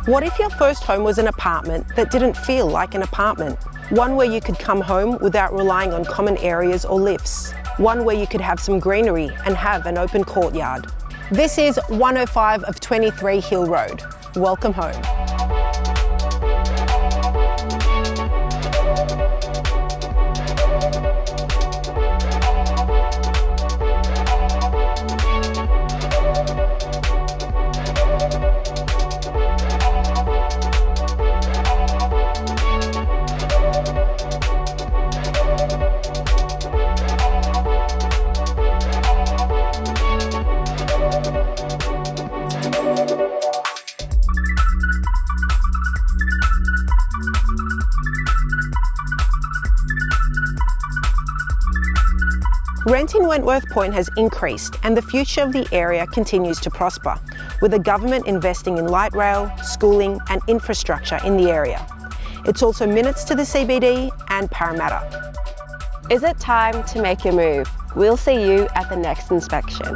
What if your first home was an apartment that didn't feel like an apartment? One where you could come home without relying on common areas or lifts. One where you could have some greenery and have an open courtyard. This is 105 of 23 Hill Road. Welcome home. Rent in Wentworth Point has increased and the future of the area continues to prosper, with the government investing in light rail, schooling and infrastructure in the area. It's also minutes to the CBD and Parramatta. Is it time to make your move? We'll see you at the next inspection.